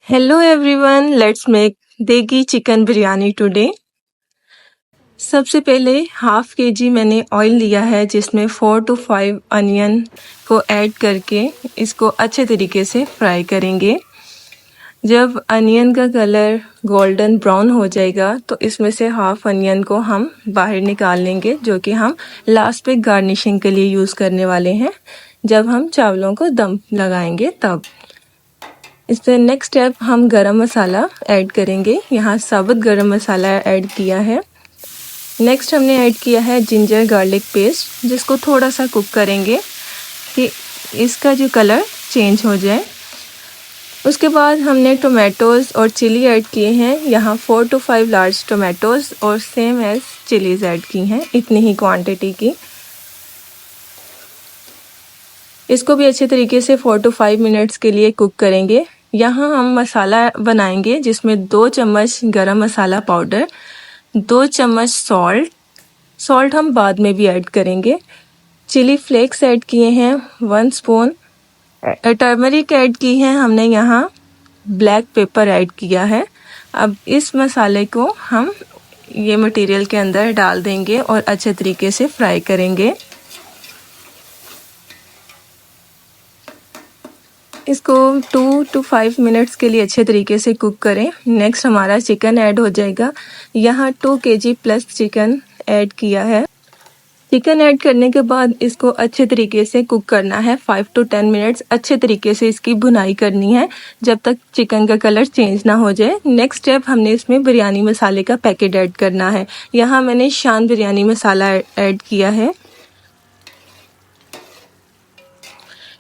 Hello everyone, let's make देगी chicken biryani today. सबसे पहले हाफ केजी मैंने ऑयल लिया है जिसमें 4 to 5 अनियन को ऐड करके इसको अच्छे तरीके से फ्राई करेंगे। जब अनियन का कलर गोल्डन ब्राउन हो जाएगा तो इसमें से हाफ अनियन को हम बाहर निकाल लेंगे, जो कि हम लास्ट पे गार्निशिंग के लिए यूज़ करने वाले हैं जब हम चावलों को दम लगाएंगे तब। इससे नेक्स्ट स्टेप हम गरम मसाला ऐड करेंगे। यहाँ साबुत गरम मसाला ऐड किया है। नेक्स्ट हमने ऐड किया है जिंजर गार्लिक पेस्ट, जिसको थोड़ा सा कुक करेंगे कि इसका जो कलर चेंज हो जाए। उसके बाद हमने टोमेटोज़ और चिली ऐड किए हैं। यहाँ 4 to 5 लार्ज टोमेटोज़ और सेम एज चिलीज़ ऐड की हैं, इतनी ही क्वांटिटी की। इसको भी अच्छे तरीके से 4 to 5 मिनट्स के लिए कुक करेंगे। यहाँ हम मसाला बनाएंगे जिसमें 2 चम्मच गरम मसाला पाउडर, 2 चम्मच सॉल्ट हम बाद में भी ऐड करेंगे। चिली फ्लेक्स ऐड किए हैं 1 स्पून, टर्मरिक ऐड की है हमने, यहाँ ब्लैक पेपर ऐड किया है। अब इस मसाले को हम ये मटेरियल के अंदर डाल देंगे और अच्छे तरीके से फ्राई करेंगे। इसको 2 to 5 मिनट्स के लिए अच्छे तरीके से कुक करें। नेक्स्ट हमारा चिकन ऐड हो जाएगा। यहाँ 2 kg प्लस चिकन ऐड किया है। चिकन ऐड करने के बाद इसको अच्छे तरीके से कुक करना है 5 to 10 मिनट्स। अच्छे तरीके से इसकी भुनाई करनी है जब तक चिकन का कलर चेंज ना हो जाए। नेक्स्ट स्टेप हमने इसमें बिरयानी मसाले का पैकेट ऐड करना है। यहाँ मैंने शान बिरयानी मसाला ऐड किया है।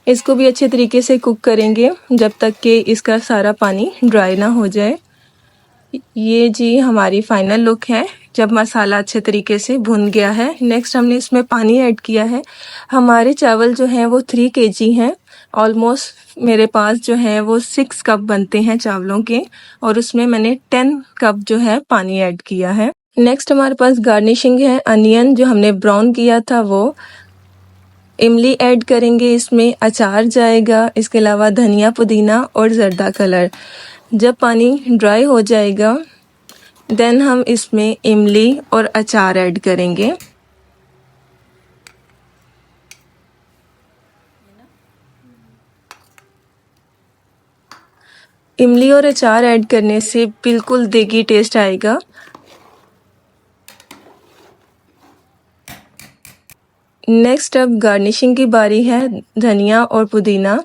इसको भी अच्छे तरीके से कुक करेंगे जब तक कि इसका सारा पानी ड्राई ना हो जाए। ये जी हमारी फाइनल लुक है जब मसाला अच्छे तरीके से भुन गया है। नेक्स्ट हमने इसमें पानी ऐड किया है। हमारे चावल जो हैं वो 3 kg हैं। ऑलमोस्ट मेरे पास जो है वो 6 कप बनते हैं चावलों के, और उसमें मैंने 10 कप जो है पानी ऐड किया है। नेक्स्ट हमारे पास गार्निशिंग है। अनियन जो हमने ब्राउन किया था वो, इमली ऐड करेंगे, इसमें अचार जाएगा, इसके अलावा धनिया पुदीना और ज़र्दा कलर। जब पानी ड्राई हो जाएगा देन हम इसमें इमली और अचार ऐड करेंगे। इमली और अचार ऐड करने से बिल्कुल देगी टेस्ट आएगा। नेक्स्ट अब गार्निशिंग की बारी है, धनिया और पुदीना।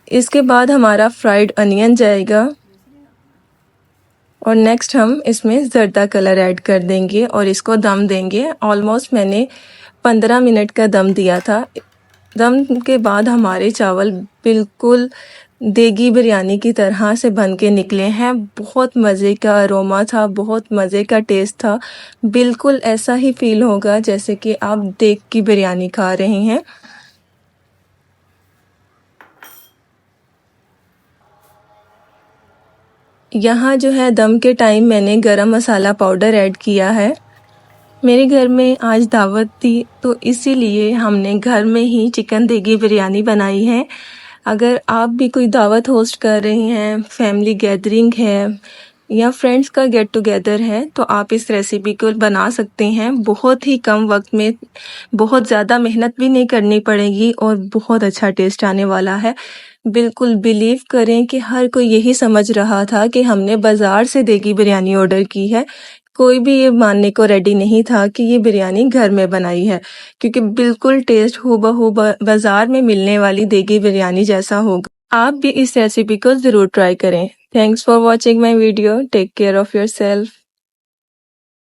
इसके बाद हमारा फ्राइड अनियन जाएगा और नेक्स्ट हम इसमें ज़र्दा कलर ऐड कर देंगे और इसको दम देंगे। ऑलमोस्ट मैंने 15 मिनट का दम दिया था। दम के बाद हमारे चावल बिल्कुल देगी बिरयानी की तरह से बन के निकले हैं। बहुत मज़े का अरोमा था, बहुत मज़े का टेस्ट था। बिल्कुल ऐसा ही फील होगा जैसे कि आप देग की बिरयानी खा रहे हैं। यहाँ जो है दम के टाइम मैंने गरम मसाला पाउडर ऐड किया है। मेरे घर में आज दावत थी तो इसीलिए हमने घर में ही चिकन देगी बिरयानी बनाई है। अगर आप भी कोई दावत होस्ट कर रहे हैं, फैमिली गैदरिंग है या फ्रेंड्स का गेट टुगेदर है, तो आप इस रेसिपी को बना सकते हैं। बहुत ही कम वक्त में, बहुत ज़्यादा मेहनत भी नहीं करनी पड़ेगी और बहुत अच्छा टेस्ट आने वाला है। बिल्कुल बिलीव करें कि हर कोई यही समझ रहा था कि हमने बाज़ार से देगी बिरयानी ऑर्डर की है। कोई भी ये मानने को रेडी नहीं था कि ये बिरयानी घर में बनाई है, क्योंकि बिल्कुल टेस्ट हूबहू बाज़ार में मिलने वाली देगी बिरयानी जैसा होगा। आप भी इस रेसिपी को ज़रूर ट्राई करें। Thanks for watching my video. Take care of your self.